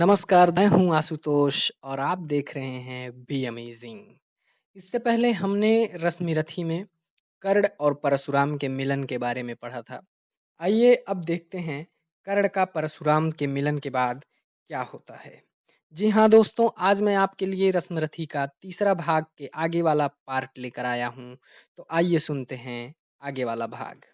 नमस्कार, मैं हूँ आशुतोष और आप देख रहे हैं बी अमेजिंग। इससे पहले हमने रश्मिरथी में कर्ण और परशुराम के मिलन के बारे में पढ़ा था। आइए अब देखते हैं कर्ण का परशुराम के मिलन के बाद क्या होता है। जी हाँ दोस्तों, आज मैं आपके लिए रश्मिरथी का तीसरा भाग के आगे वाला पार्ट लेकर आया हूँ। तो आइए सुनते हैं आगे वाला भाग।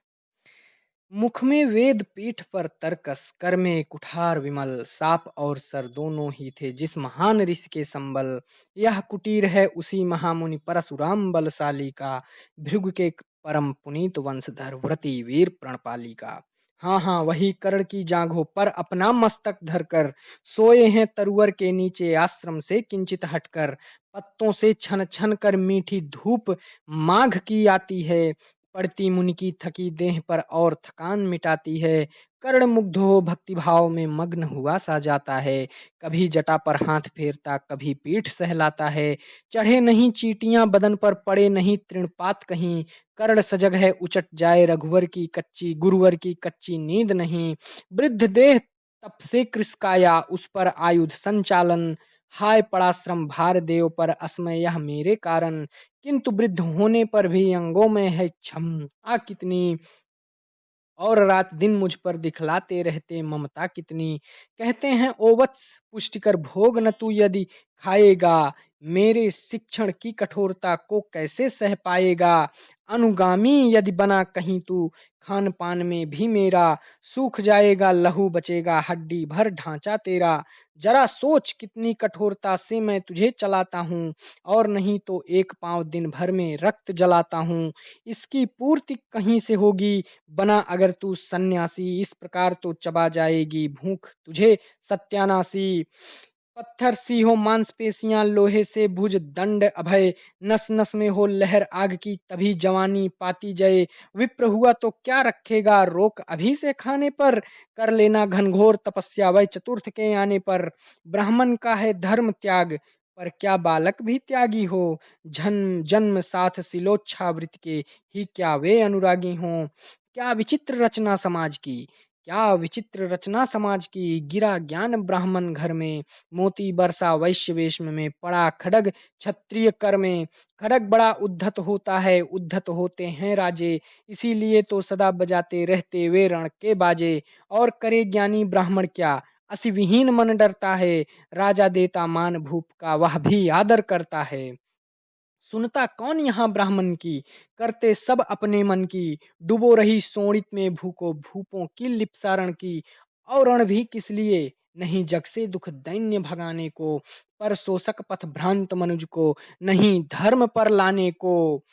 मुख में वेद पीठ पर तरकस कर में कुठार विमल साप और सर दोनों ही थे जिस महान ऋषि के संबल। यह कुटीर है उसी महामुनि परशुराम बलशाली का भृगु के परम पुनीत वंशधर व्रति वीर प्रणपाली का। हाँ हाँ, वही कर्ण की जांघों पर अपना मस्तक धरकर सोए हैं तरुवर के नीचे आश्रम से किंचित हटकर। पत्तों से छन छन कर मीठी धूप माघ की आती है, पड़ती मुनि की थकी देह पर और थकान मिटाती है। कर्ण मुग्ध हो भक्ति भाव में मग्न हुआ सा जाता है। कभी जटा पर हाथ फेरता, कभी पीठ सहलाता है। चढ़े नहीं चींटियां बदन पर, पड़े नहीं तृणपात कहीं। कर्ण सजग है उचट जाए रघुवर की कच्ची, गुरुवर की कच्ची नींद नहीं। वृद्ध देह तप से कृषकाया, उस पर आयुध संचालन। हाय पड़ा श्रम भार देव पर, असमय यह मेरे कारण। किंतु वृद्ध होने पर भी अंगों में है क्षमता कितनी, और रात दिन मुझ पर दिखलाते रहते ममता कितनी। कहते हैं ओ वत्स पुष्टिकर भोग न तू यदि खाएगा, मेरे शिक्षण की कठोरता को कैसे सह पाएगा। अनुगामी यदि बना कहीं तू, खान पान में भी मेरा सूख जाएगा, लहू बचेगा हड्डी भर ढांचा तेरा। जरा सोच कितनी कठोरता से मैं तुझे चलाता हूँ, और नहीं तो एक पांव दिन भर में रक्त जलाता हूँ। इसकी पूर्ति कहीं से होगी, बना अगर तू सन्यासी, इस प्रकार तो चबा जाएगी भूख तुझे सत्यानाशी। पत्थर सी हो मांसपेशियां, लोहे से भुज दंड अभय, नस नस में हो लहर आग की, तभी जवानी पाती जय। विप्र हुआ तो क्या रखेगा रोक अभी से खाने पर, कर लेना घनघोर तपस्या वह चतुर्थ के आने पर। ब्राह्मण का है धर्म त्याग, पर क्या बालक भी त्यागी हो। जन्म जन्म साथ सिलोच्छावृत के, ही क्या वे अनुरागी हों। क्या विचित्र रचना समाज की, क्या विचित्र रचना समाज की। गिरा ज्ञान ब्राह्मण घर में, मोती बरसा वैश्य वेश में। पड़ा खड़ग क्षत्रिय कर में, खड़ग बड़ा उद्धत होता है, उद्धत होते हैं राजे। इसीलिए तो सदा बजाते रहते वे रण के बाजे। और करे ज्ञानी ब्राह्मण क्या, असी विहीन मन डरता है। राजा देता मान भूप का, वह भी आदर करता है। सुनता कौन यहाँ ब्राह्मण की, करते सब अपने मन की। डूबो रही सोणित में भूको, भूपों की लिप्सारण की। और रण भी किस लिए, नहीं जग से दुख दैन्य भगाने को। पर शोषक पथ भ्रांत मनुज को, नहीं धर्म पर लाने को।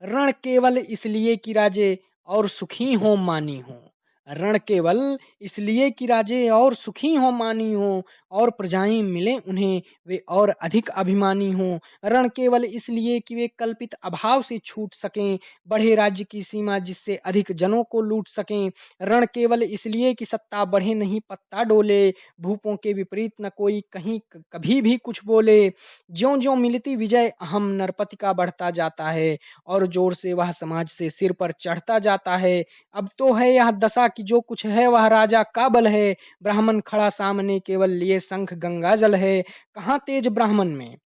रण केवल इसलिए कि राजे और सुखी हों मानी हों। रण केवल इसलिए कि राजे और सुखी हों मानी हों, और प्रजाएं मिले उन्हें वे और अधिक अभिमानी हों। रण केवल इसलिए कि वे कल्पित अभाव से छूट सकें, बढ़े राज्य की सीमा जिससे अधिक जनों को लूट सकें। रण केवल इसलिए कि सत्ता बढ़े नहीं पत्ता डोले, भूपों के विपरीत न कोई कहीं कभी भी कुछ बोले। ज्यों ज्यों मिलती विजय अहम नरपति का बढ़ता जाता है, और जोर से वह समाज से सिर पर चढ़ता जाता है। अब तो है यह दशा कि जो कुछ है वह राजा का बल है। ब्राह्मण खड़ा सामने केवल लिए शंख गंगा जल है। कहाँ तेज ब्राह्मण में,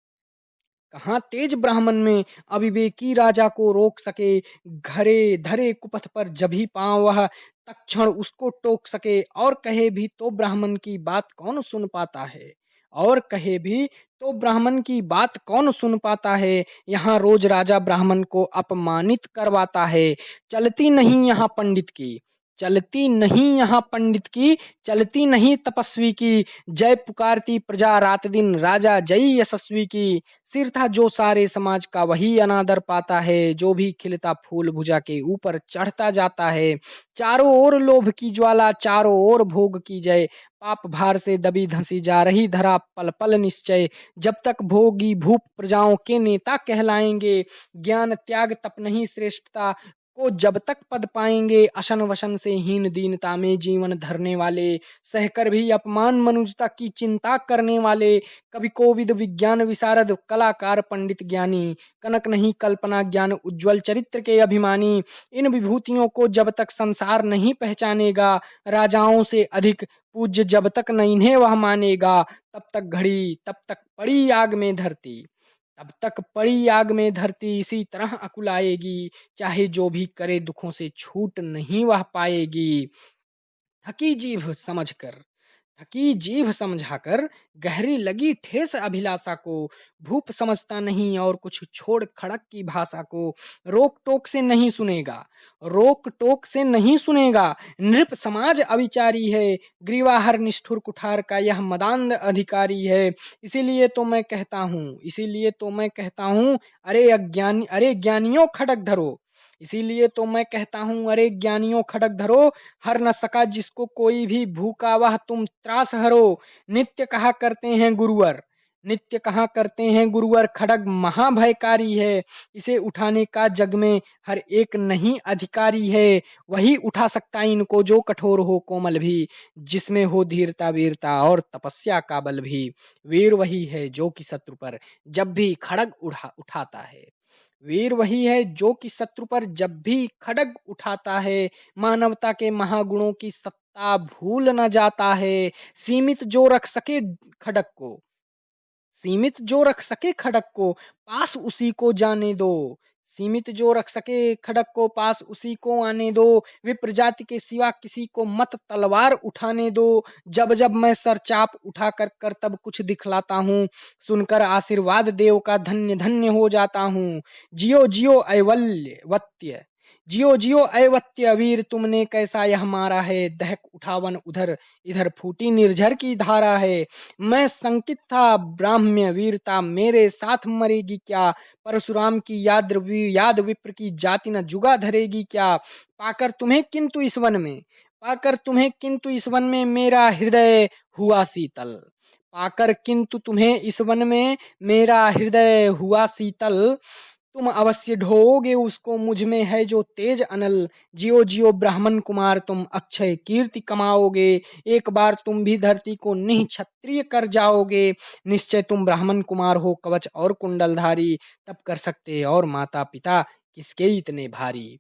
कहाँ तेज ब्राह्मण में, अविवेकी राजा को रोक सके। घरे धरे कुपथ पर जभी पाँव वह, तत्क्षण उसको टोक सके। और कहे भी तो ब्राह्मण की बात कौन सुन पाता है, और कहे भी तो ब्राह्मण की बात कौन सुन पाता है। यहाँ रोज राजा ब्राह्मण को अपमानित करवाता है। चलती नहीं यहाँ पंडित की, चलती नहीं यहाँ पंडित की, चलती नहीं तपस्वी की। जय पुकारती प्रजा रात दिन, राजा जय यशस्वी की। सिर था जो सारे समाज का, वही अनादर पाता है। जो भी खिलता फूल भुजा के ऊपर चढ़ता जाता है। चारों ओर लोभ की ज्वाला, चारों ओर भोग की जय। पाप भार से दबी धंसी जा रही धरा, पल पल निश्चय। जब तक भोगी भूप प्रजाओं के नेता कहलाएंगे। ज्ञान त्याग तप नहीं श्रेष्ठता, को जब तक पद पाएंगे, अशन वशन से हीन दीनता में जीवन धरने वाले, सहकर भी अपमान मनुजता की चिंता करने वाले, कवि कोविद विज्ञान विशारद कलाकार पंडित ज्ञानी, कनक नहीं कल्पना ज्ञान उज्ज्वल चरित्र के अभिमानी, इन विभूतियों को जब तक संसार नहीं पहचानेगा, राजाओं से अधिक पूज्य जब तक न इन्हें वह मानेगा, तब तक घड़ी, तब तक पड़ी आग में धरती, तब तक पड़ी आग में धरती इसी तरह अकुलाएगी, चाहे जो भी करे दुखों से छूट नहीं वह पाएगी। थकी जीभ समझकर, थकी जीभ समझाकर, गहरी लगी ठेस अभिलाषा को, भूप समझता नहीं और कुछ छोड़ खड़क की भाषा को, रोक टोक से नहीं सुनेगा, रोक टोक से नहीं सुनेगा, नृप समाज अविचारी है, ग्रीवाहर निष्ठुर कुठार का यह मदांध अधिकारी है। इसीलिए तो मैं कहता हूँ, इसीलिए तो मैं कहता हूँ, अरे अज्ञानी, अरे ज्ञानियों खड़क धरो, इसीलिए तो मैं कहता हूँ, अरे ज्ञानियों खड़क धरो, हर न सका जिसको कोई भी भूखा वह तुम त्रास हरो, नित्य कहा करते हैं गुरुवर, नित्य कहा करते हैं गुरुवर, खड़ग महाभयकारी है, इसे उठाने का जग में हर एक नहीं अधिकारी है, वही उठा सकता इनको जो कठोर हो कोमल भी, जिसमें हो धीरता वीरता और तपस्या का बल भी, वीर वही है जो कि शत्रु पर जब भी खड़ग उठाता है, वीर वही है जो कि शत्रु पर जब भी खड्ग उठाता है, मानवता के महागुणों की सत्ता भूल न जाता है, सीमित जो रख सके खड्ग को, सीमित जो रख सके खड़क को पास उसी को जाने दो, सीमित जो रख सके खड़क को पास उसी को आने दो, विप्र जाति के सिवा किसी को मत तलवार उठाने दो, जब जब मैं सर चाप उठाकर कर तब कुछ दिखलाता हूँ, सुनकर आशीर्वाद देव का धन्य धन्य हो जाता हूँ, जियो जियो ऐवल्य वत्य, जियो जियो ऐवत्य वीर तुमने कैसा यह मारा है, दहक उठावन उधर इधर फूटी निर्झर की धारा है, मैं संकित था ब्राह्म्य वीरता मेरे साथ मरेगी क्या, परशुराम की याद विप्र की जाति न जुगा धरेगी क्या, पाकर तुम्हें किंतु इस वन में, पाकर तुम्हें किंतु इस वन में मेरा हृदय हुआ शीतल, पाकर किंतु तुम्हें इस वन में मेरा हृदय हुआ शीतल, तुम अवश्य ढोओगे उसको मुझ में है जो तेज अनल, जियो जियो ब्राह्मण कुमार तुम अक्षय कीर्ति कमाओगे, एक बार तुम भी धरती को निह क्षत्रिय कर जाओगे, निश्चय तुम ब्राह्मण कुमार हो कवच और कुंडलधारी, तब कर सकते और माता पिता किसके इतने भारी।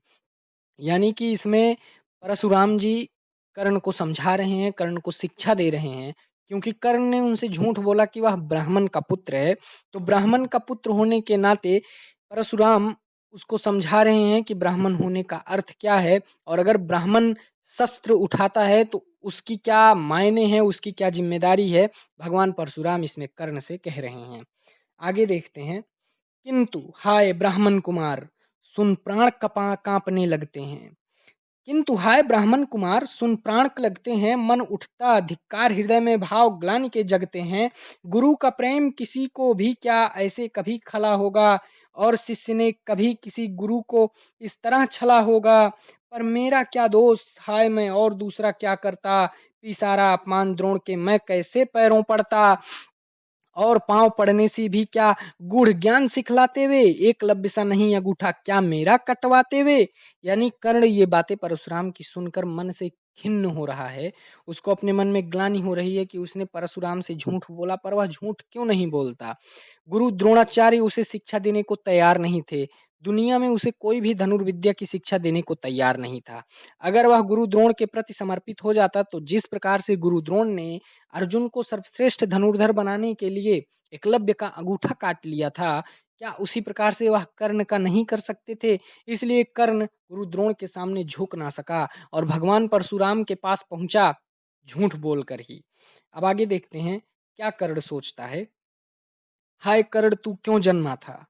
यानी कि इसमें परशुराम जी कर्ण को समझा रहे हैं, कर्ण को शिक्षा दे रहे हैं, क्योंकि कर्ण ने उनसे झूठ बोला कि वह ब्राह्मण का पुत्र है, तो ब्राह्मण का पुत्र होने के नाते परशुराम उसको समझा रहे हैं कि ब्राह्मण होने का अर्थ क्या है, और अगर ब्राह्मण शस्त्र उठाता है तो उसकी क्या मायने हैं, उसकी क्या जिम्मेदारी है, भगवान परशुराम इसमें कर्ण से कह रहे हैं। आगे देखते हैं, किंतु हाय ब्राह्मण कुमार सुन प्राण कपा कांपने लगते हैं, किंतु हाय ब्राह्मण कुमार सुन प्राण लगते हैं, मन उठता धिक्कार हृदय में भाव ग्लानि के जगते हैं, गुरु का प्रेम किसी को भी क्या ऐसे कभी खला होगा, और शिष्य ने कभी किसी गुरु को इस तरह छला होगा, पर मेरा क्या दोष हाय मैं और दूसरा क्या करता, पिसारा अपमान द्रोण के मैं कैसे पैरों पड़ता, और पांव पड़ने से भी क्या गूढ़ ज्ञान सिखलाते वे, एकलव्य सा नहीं अंगूठा क्या मेरा कटवाते वे। यानी कर्ण ये बातें परशुराम की सुनकर मन से खिन्न हो रहा है, उसको अपने मन में ग्लानि हो रही है कि उसने परशुराम से झूठ बोला, पर वह झूठ क्यों नहीं बोलता। गुरु द्रोणाचार्य उसे शिक्षा देने को तैयार नहीं थे, दुनिया में उसे कोई भी धनुर्विद्या की शिक्षा देने को तैयार नहीं था। अगर वह गुरु द्रोण के प्रति समर्पित हो जाता तो जिस प्रकार से गुरु द्रोण ने अर्जुन को सर्वश्रेष्ठ धनुर्धर बनाने के लिए एकलव्य का अंगूठा काट लिया था, क्या उसी प्रकार से वह कर्ण का नहीं कर सकते थे। इसलिए कर्ण गुरु द्रोण के सामने झुक ना सका और भगवान परशुराम के पास पहुंचा झूठ बोलकर ही। अब आगे देखते हैं क्या कर्ण सोचता है। हाय कर्ण तू क्यों जन्मा था,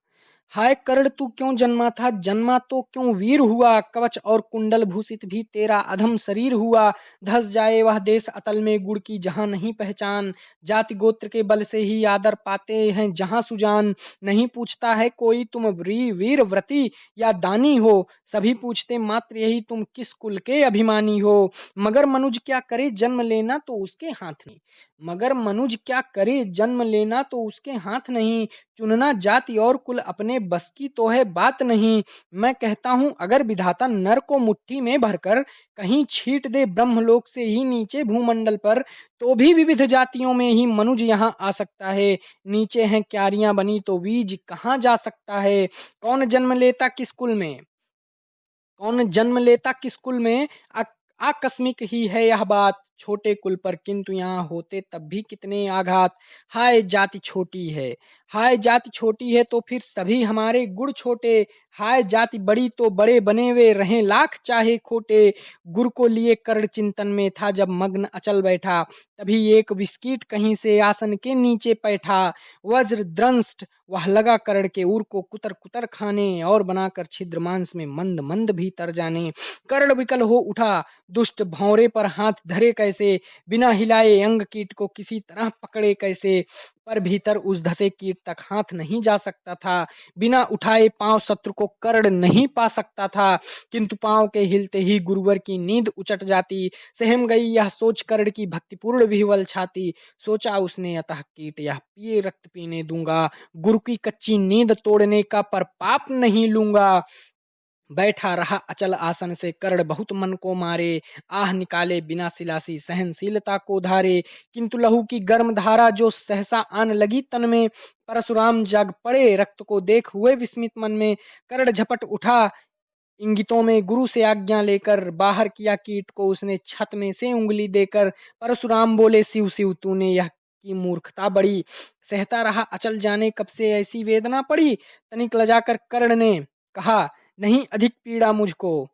हाय कर्ण तू क्यों जन्मा था, जन्मा तो क्यों वीर हुआ, कवच और कुंडल भूषित भी तेरा अधम शरीर हुआ, धस जाए वह देश अतल में गुड़ की जहां नहीं पहचान, जाति गोत्र के बल से ही आदर पाते हैं जहां सुजान, नहीं पूछता है कोई तुम वीर व्रती या दानी हो, सभी पूछते मात्र यही तुम किस कुल के अभिमानी हो, मगर मनुज क्या करे जन्म लेना तो उसके हाथ नहीं, मगर मनुज क्या करे जन्म लेना तो उसके हाथ नहीं, चुनना जाति और कुल अपने अपने बस की तो है बात नहीं। मैं कहता हूँ अगर विधाता नर को मुट्ठी में भरकर कहीं छींट दे ब्रह्मलोक से ही नीचे भूमंडल पर, तो भी विविध जातियों में ही मनुज यहाँ आ सकता है। नीचे हैं क्यारियां बनी तो बीज कहाँ जा सकता है। कौन जन्म लेता किस कुल में, कौन जन्म लेता किस कुल में, आकस्मिक ही है यह बात। छोटे कुल पर किंतु यहाँ होते तब भी कितने आघात। हाय जाति छोटी है, हाय जाति छोटी है तो फिर सभी हमारे गुण छोटे। हाय जाति बड़ी तो बड़े बने वे रहें लाख चाहे खोटे। गुरु को लिए कर्ण चिंतन में था जब मग्न अचल बैठा, तभी एक बिस्किट कहीं से आसन के नीचे बैठा। वज्र द्रंष्ट वह लगा कर्ण के उर को कुतर कुतर खाने, और बनाकर छिद्र मांस में मंद मंद भीतर जाने। कर्ण विकल हो उठा, दुष्ट भौरे पर हाथ धरे कैसे, बिना हिलाए अंग कीट को किसी तरह पकड़े कैसे। पर भीतर उस धसे कीट तक हाथ नहीं जा सकता था, बिना उठाए पांव शत्रु को कर्ण नहीं पा सकता था। किंतु पांव के हिलते ही गुरुवर की नींद उचट जाती। सहम गई यह सोच कर्ण की भक्तिपूर्ण विह्वल छाती। सोचा उसने अतः कीट यह पिए रक्त पीने दूंगा, गुरु की कच्ची नींद तोड़ने का पर पाप नहीं लूंगा। बैठा रहा अचल आसन से कर्ण बहुत मन को मारे, आह निकाले बिना सिलासी सहनशीलता को धारे। किंतु लहू की गर्म धारा जो सहसा आन लगी तन में, परशुराम जाग पड़े रक्त को देख हुए विस्मित मन में। कर्ण झपट उठा इंगितों में गुरु से आज्ञा लेकर, बाहर किया कीट को उसने छत में से उंगली देकर। परशुराम बोले शिव शिव तूने यह की मूर्खता बड़ी, सहता रहा अचल जाने कब से ऐसी वेदना पड़ी। तनिक लजाकर कर्ण ने कहा नहीं अधिक पीड़ा मुझको,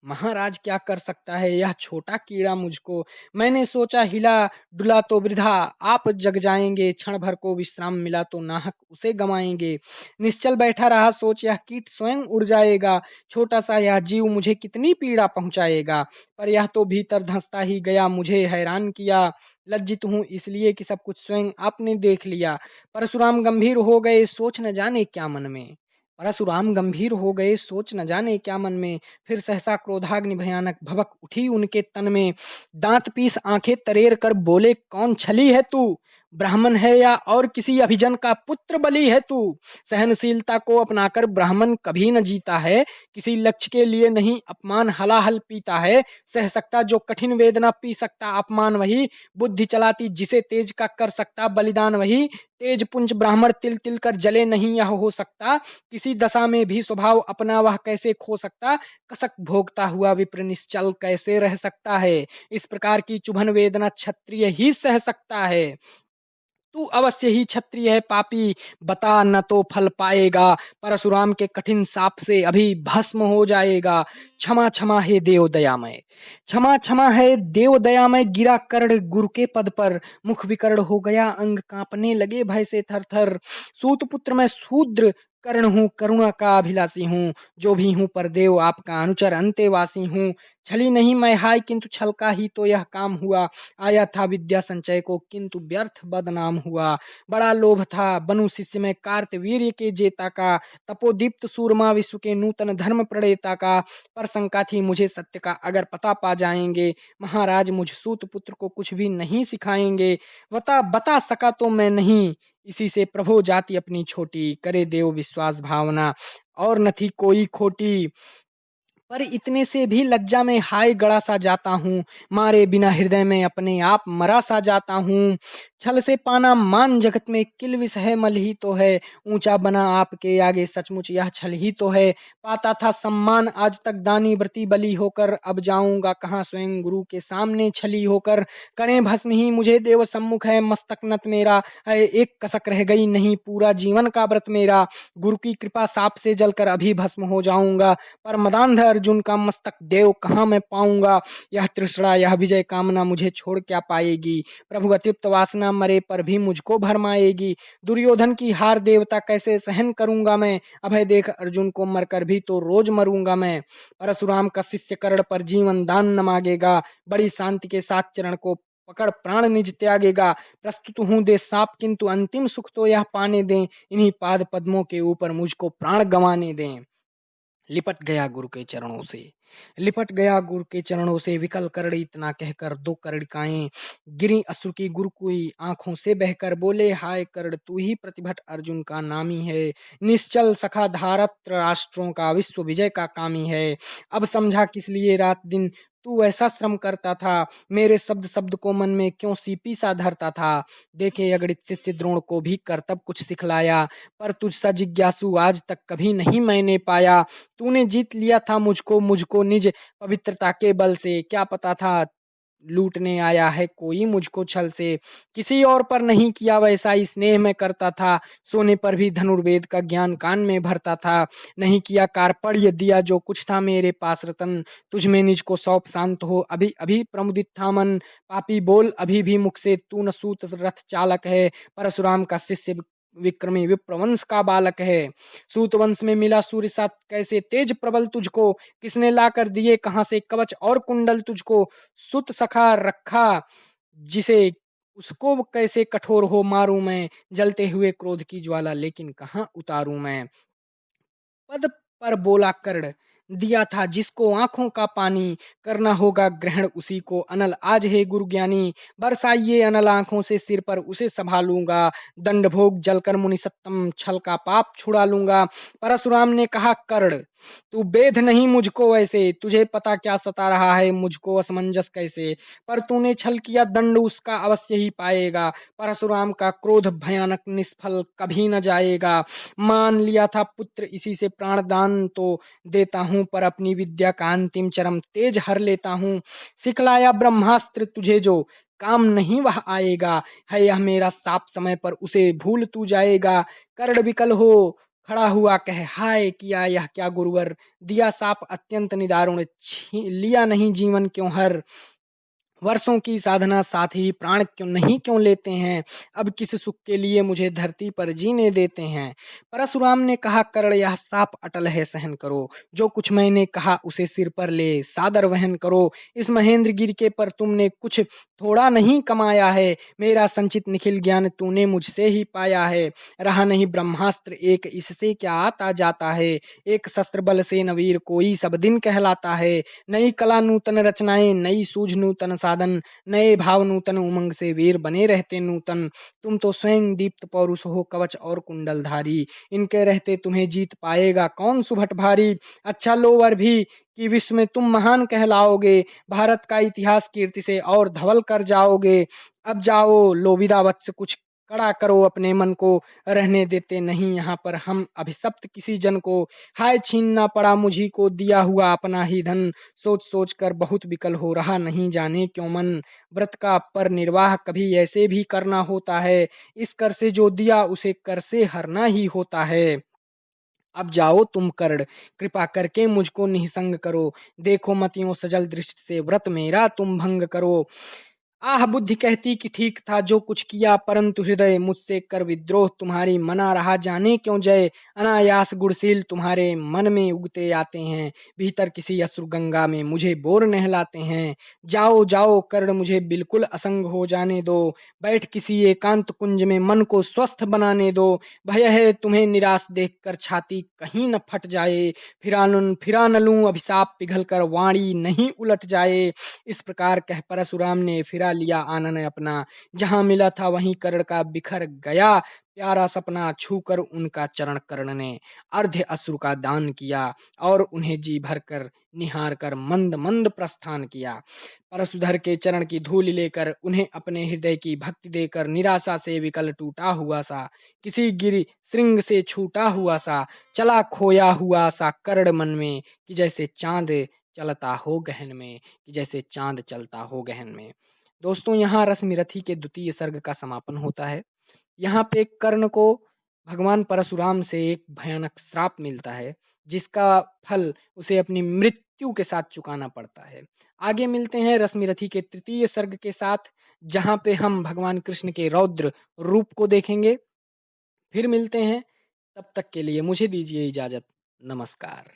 महाराज क्या कर सकता है यह छोटा कीड़ा मुझको। मैंने सोचा हिला डुला तो वृथा आप जग जाएंगे, क्षण भर को विश्राम मिला तो नाहक उसे गवाएंगे। निश्चल बैठा रहा सोच यह कीट स्वयं उड़ जाएगा, छोटा सा यह जीव मुझे कितनी पीड़ा पहुंचाएगा। पर यह तो भीतर धंसता ही गया, मुझे हैरान किया। लज्जित हूं इसलिए कि सब कुछ स्वयं आपने देख लिया। परशुराम गंभीर हो गए सोच न जाने क्या मन में, परशुराम गंभीर हो गए सोच न जाने क्या मन में। फिर सहसा क्रोधाग्नि भयानक भभक उठी उनके तन में। दांत पीस आंखें तरेर कर बोले कौन छली है तू, ब्राह्मण है या और किसी अभिजन का पुत्र बलि है तू। सहनशीलता को अपनाकर ब्राह्मण कभी न जीता है, किसी लक्ष्य के लिए नहीं अपमान हलाहल पीता है। सह सकता जो कठिन वेदना, पी सकता अपमान वही, बुद्धि चलाती जिसे तेज का कर सकता बलिदान वही। तेज पुंज ब्राह्मण तिल तिल कर जले नहीं यह हो सकता, किसी दशा में भी स्वभाव अपना वह कैसे खो सकता। कसक भोगता हुआ विप्र निश्चल कैसे रह सकता है, इस प्रकार की चुभन वेदना क्षत्रिय ही सह सकता है। तू अवश्य ही क्षत्रिय है पापी, बता न तो फल पाएगा। परशुराम के कठिन साप से अभी भस्म हो जाएगा। क्षमा क्षमा है देव दयामय, क्षमा क्षमा है देव दयामय। गिरा कर्ण गुरु के पद पर, मुख विकर्ण हो गया अंग कांपने लगे भय से थर थर। सूत पुत्र मैं शूद्र कर्ण हूँ, करुणा का अभिलाषी हूँ, जो भी हूँ पर देव आपका अनुचर अंतेवासी हूँ। छली नहीं मैं हाय किंतु छल का ही तो यह काम हुआ। आया था विद्या संचय को किंतु व्यर्थ बदनाम हुआ। बड़ा लोभ था बनु शिष्य में कार्तवीर्य के जेता का, तपोदीप्त सूरमा विश्व के नूतन धर्म प्रणेता का। पर शंका थी मुझे सत्य का अगर पता पा जाएंगे, महाराज मुझ सूत पुत्र को कुछ भी नहीं सिखाएंगे। बता बता सका तो मैं नहीं, इसी से प्रभु जाति अपनी छोटी, करे देव विश्वास भावना और न थी कोई खोटी। पर इतने से भी लज्जा में हाय गड़ा सा जाता हूँ, मारे बिना हृदय में अपने आप मरा सा जाता हूँ। छल से पाना मान जगत में किलविष है मल ही तो है, ऊंचा बना आपके आगे सचमुच यह छल ही तो है। पाता था सम्मान आज तक दानी व्रती बलि होकर, अब जाऊंगा कहाँ स्वयं गुरु के सामने छली होकर। करें भस्म ही मुझे देव सम्मुख है मस्तक नत मेरा, है एक कसक रह गई नहीं पूरा जीवन का व्रत मेरा। गुरु की कृपा साप से जलकर अभी भस्म हो जाऊंगा, पर मदांध अर्जुन का मस्तक देव कहाँ मैं पाऊंगा। यह तृष्णा यह विजय कामना मुझे छोड़ क्या पाएगी, प्रभु अतृप्त वासना मरे पर भी मुझको भरमाएगी। दुर्योधन की हार देवता कैसे सहन करूंगा मैं, अभय देख अर्जुन को मरकर भी तो रोज मरूंगा मैं। परशुराम का शिष्य कर्ण पर जीवन दान न मांगेगा, बड़ी शांति के साथ चरण को पकड़ प्राण निज त्यागेगा। प्रस्तुत हूँ दे साप किंतु अंतिम सुख तो यह पाने दें, इन्हीं पाद पद्मों के ऊपर मुझको प्राण गंवाने दें। लिपट गया गुरु के चरणों से, लिपट गया गुरु के चरणों से विकल कर्ण इतना कहकर दो कर्णिकाएं गिरी अश्रु की गुरु की आंखों से बहकर बोले हाय कर्ण तू ही प्रतिभट अर्जुन का नामी है निश्चल सखा धारत राष्ट्रों का विश्व विजय का कामी है अब समझा किस लिए रात दिन तू ऐसा श्रम करता था मेरे शब्द शब्द को मन में क्यों सीपी सा धरता था देखे अगणित शिष्य द्रोण को भी कर्तव्य कुछ सिखलाया पर तुझसा जिज्ञासु आज तक कभी नहीं मैंने पाया तूने जीत लिया था मुझको मुझको निज पवित्रता के बल से क्या पता था लूटने आया है कोई मुझको छल से किसी और पर नहीं किया वैसा ही स्नेह मैं करता था सोने पर भी धनुर्वेद का ज्ञान कान में भरता था नहीं किया कार्पण्य दिया जो कुछ था मेरे पास रतन तुझ में निज को सौंप शांत हो अभी अभी प्रमुदित था मन पापी बोल अभी भी मुख से तू न सूत रथ चालक है परशुराम का शिष्य विक्रमी विप्रवंश का बालक है सूत वंश में मिला सूर्य साथ कैसे तेज प्रबल तुझको किसने लाकर दिए कहां से कवच और कुंडल तुझको सुत सखा रखा जिसे उसको कैसे कठोर हो मारूं मैं जलते हुए क्रोध की ज्वाला लेकिन कहां उतारूं मैं पद पर बोला कर्ण दिया था जिसको आंखों का पानी करना होगा ग्रहण उसी को अनल आज है गुरु ज्ञानी बरसाइए अनल आंखों से सिर पर उसे संभालूंगा दंड भोग जलकर मुनि सत्तम छल का पाप छुड़ा लूंगा परशुराम ने कहा कर्ण तू बेध नहीं मुझको ऐसे तुझे पता क्या सता रहा है मुझको असमंजस कैसे पर तूने छल किया दंड उसका अवश्य ही पाएगा परशुराम का क्रोध भयानक निष्फल कभी न जाएगा मान लिया था पुत्र इसी से प्राणदान तो देता हूँ पर अपनी विद्या का अंतिम चरम तेज हर लेता हूँ सिखलाया ब्रह्मास्त्र तुझे जो काम नहीं वह आएगा है यह मेरा साप समय पर उसे भूल तू जाएगा कर्ण विकल हो खड़ा हुआ कहे हाय किया यह क्या गुरुवर दिया साप अत्यंत निदारुण लिया नहीं जीवन क्यों हर वर्षों की साधना साथ ही प्राण क्यों लेते हैं अब किस सुख के लिए मुझे धरती पर जीने देते हैं परशुराम ने कहा कर्ण यह साप अटल है सहन करो जो कुछ मैंने कहा उसे सिर पर ले सादर वहन करो इस महेंद्र गिर के पर तुमने कुछ थोड़ा नहीं कमाया है मेरा संचित निखिल ज्ञान तूने मुझसे ही पाया है रहा नहीं ब्रह्मास्त्र एक इससे क्या आता जाता है एक शस्त्र बल से नवीर कोई सब दिन कहलाता है नई कला नूतन रचनाएं नई सूझ नूतन साधन नए भाव नूतन उमंग से वीर बने रहते नूतन तुम तो स्वयं दीप्त पौरुष हो कवच और कुंडलधारी इनके रहते तुम्हें जीत पाएगा कौन सुभट भारी अच्छा लो वर भी कि विश्व में तुम महान कहलाओगे भारत का इतिहास कीर्ति से और धवल कर जाओगे अब जाओ लोविदा वत्स कुछ कड़ा करो अपने मन को रहने देते नहीं यहाँ पर हम अभिशप्त किसी जन को हाय छीनना पड़ा मुझी को दिया हुआ अपना ही धन सोच सोच कर बहुत विकल हो रहा नहीं जाने क्यों मन व्रत का पर निर्वाह कभी ऐसे भी करना होता है इस कर से जो दिया उसे कर से हरना ही होता है अब जाओ तुम कर्ण कृपा करके मुझको निसंग करो देखो मतियों सजल दृष्टि से व्रत मेरा तुम भंग करो आह बुद्धि कहती कि ठीक था जो कुछ किया परंतु हृदय मुझसे कर विद्रोह तुम्हारी मना रहा जाने क्यों जय अनायास गुणशील तुम्हारे मन में उगते आते हैं भीतर किसी असुर गंगा में मुझे बोर नहलाते हैं जाओ जाओ कर्ण मुझे बिल्कुल असंग हो जाने दो बैठ किसी एकांत कुंज में मन को स्वस्थ बनाने दो भय है तुम्हें निराश देखकर छाती कहीं न फट जाए फिरा न लूं अभिशाप पिघल कर वाणी नहीं उलट जाए इस प्रकार कह परशुराम ने फिरा लिया आनन अपना जहां मिला था वहीं कर्ण का बिखर गया प्यारा सपना छूकर उनका चरण कर्ण ने अर्ध अश्रु का दान किया और उन्हें जी भर कर निहार कर मंद मंद प्रस्थान किया परशुधर के चरण की धूल लेकर उन्हें अपने हृदय की भक्ति देकर निराशा से विकल टूटा हुआ सा किसी गिरी श्रृंग से छूटा हुआ सा चला खोया हुआ सा कर्ण मन में कि जैसे चांद चलता हो गहन में कि जैसे चांद चलता हो गहन में दोस्तों यहाँ रश्मिरथी के द्वितीय सर्ग का समापन होता है यहाँ पे कर्ण को भगवान परशुराम से एक भयानक श्राप मिलता है जिसका फल उसे अपनी मृत्यु के साथ चुकाना पड़ता है आगे मिलते हैं रश्मिरथी के तृतीय सर्ग के साथ जहाँ पे हम भगवान कृष्ण के रौद्र रूप को देखेंगे फिर मिलते हैं तब तक के लिए मुझे दीजिए इजाजत नमस्कार